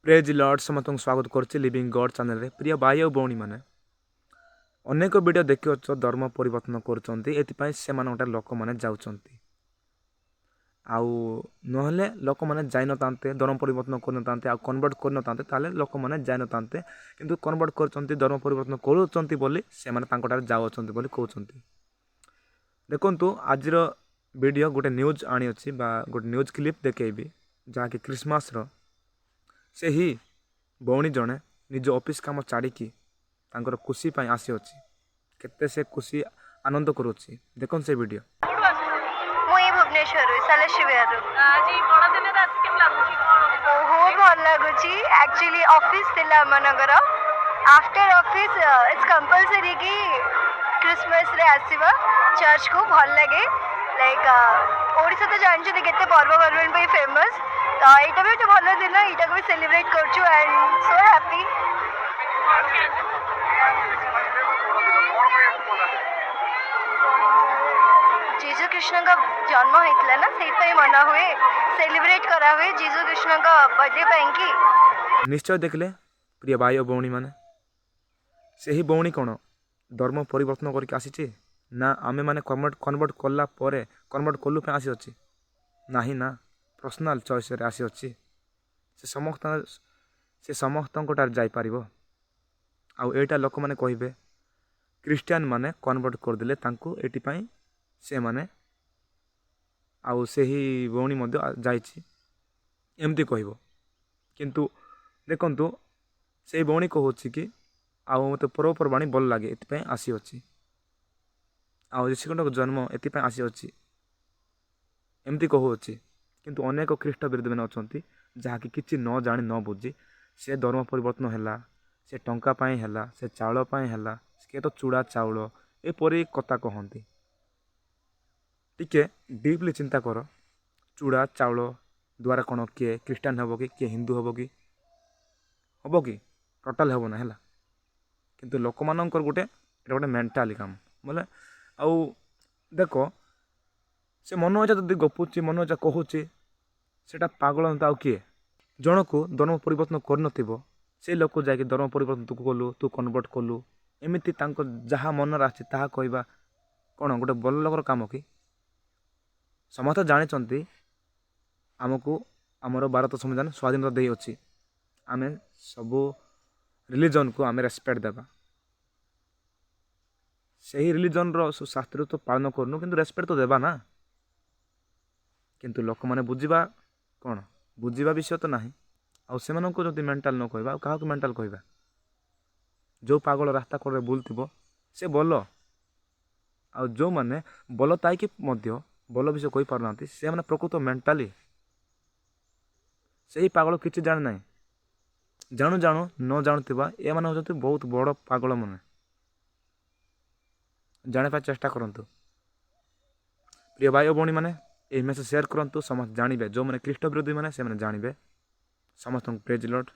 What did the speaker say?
Praise Lord समस्त स्वागत कर लिविंग गॉड चैनल रे प्रिय भाई और भौणी मैंने अनेक वीडियो देखिए धर्म परिवर्तन कर लोक मैंने जाऊँगी आउ नहले लोक मैंने जाई नते धर्म परिवर्तन कर कन्वर्ट कर नते लोक मैंने जाई नते किंतु कन्वर्ट कर धर्म परिवर्तन कर जाऊँच कहते देखु आज वीडियो गोटे न्यूज आनी अच्छी गोटे न्यूज क्लिप देखेबी जहाँकि क्रिसमस से ही भौणी जड़े निज ऑफिस काम छाड़ी खुशी आसी अच्छी केते से खुशी आनंद करुच्ची देखो से वीडियो भुवनेश्वर बहुत भल लगुच एक्चुअली ऑफिस थिला मनगर आफ्टर ऑफिस इट्स कंपलसरी कि क्रिसमस रे आसीबा चर्च को भल लगे लाइक ओडिसा तो जानछते केते पर्वपर्वाणी पे फेमस तो एटा भी तो भल दिन एटा को भी सेलिब्रेट करछु एंड सो हैप्पी जीजू कृष्ण का जन्म होता ना से मना हुए सेलिब्रेट करा हुए जीजू कृष्ण का बर्थडे पाई निश्चय देखले प्रिय भाई और भौणी मैंने से ही भौणी कौन धर्म परिवर्तन करके आसी ना आमे माने कन्वर्ट कला परे कन्वर्ट कलु पे आसी अच्छी नाही ना पर्सनल चॉइस रे आसी अच्छी से समस्त जाई पारिबो आउ एटा लोक माने कहिबे क्रिश्चियन माने कन्वर्ट कर देले तांको एटी पई से माने आउ से ही भौणी मध्य जाइछि एमती कहबो किंतु देखंतु से भौणी कहूछि कि आउ मते पर्वपर्वाणी भल लागे एति आसी अच्छी आउ ऋषिकंठ जन्म एति आसी अच्छी एमती कहूँ किंतु अनेक ख्रीष्ट विरोधी मैंने अच्छा जहाँकि किसी न जानी न बुझी से धर्म परिवर्तन है से टंका पाई है से चाउल पाई है किए तो चूड़ा चाउल एपरी कथा कहती टिके डीपली चिंता कर चूड़ा चाउल द्वारा कौन किए क्रिश्चियन हम कि किए हिंदू हम कि टोटाल हम ना है किंतु लोक मान गोटे गोटे मेंटाली काम बोले आउ देख से मन इच्छा जब गपुची मन इच्छा कहूँ सेटा पागल आउ किए जन को धर्म परिवर्तन कर से लोक जाकि धर्म परिवर्तन तू कलु तू कन्वर्ट कलु एमती जहाँ मन आसी कहवा कौन गोटे बल लोकर कम कि समस्त जानी आमको आमर भारत संविधान स्वाधीनता दे अच्छी आमे सबू रिलीजन को आमे रेस्पेक्ट देबा से ही रिलीजन शास्त्र तो पालन करनु किंतु रेस्पेक्ट तो देबा ना किंतु लोक माने बुझीबा कौन बुझीबा विषय तो नहीं आउ से जब मेंटाल न कहबा क्या मेंटाल कहबा जो पागल रास्ता कर बुलथिबो से बोल आउ जो माने बोल ताइकी मध्य बोल विषय कहि पार नांती से माने प्रकृत मेंटाली से ही पागल किछि जान नहीं जानू जानू न जानुथिबा ए माने होजति बहुत बड़ पागल माने जाने पाए चेष्टा करंतु प्रिय भाई और भौणी मैंने यही मेसेज शेयर करंतु समस्त जानवे जो मैंने ख्रीष्ट विरोधी मैंने से जानवे समस्त प्रेज लॉर्ड।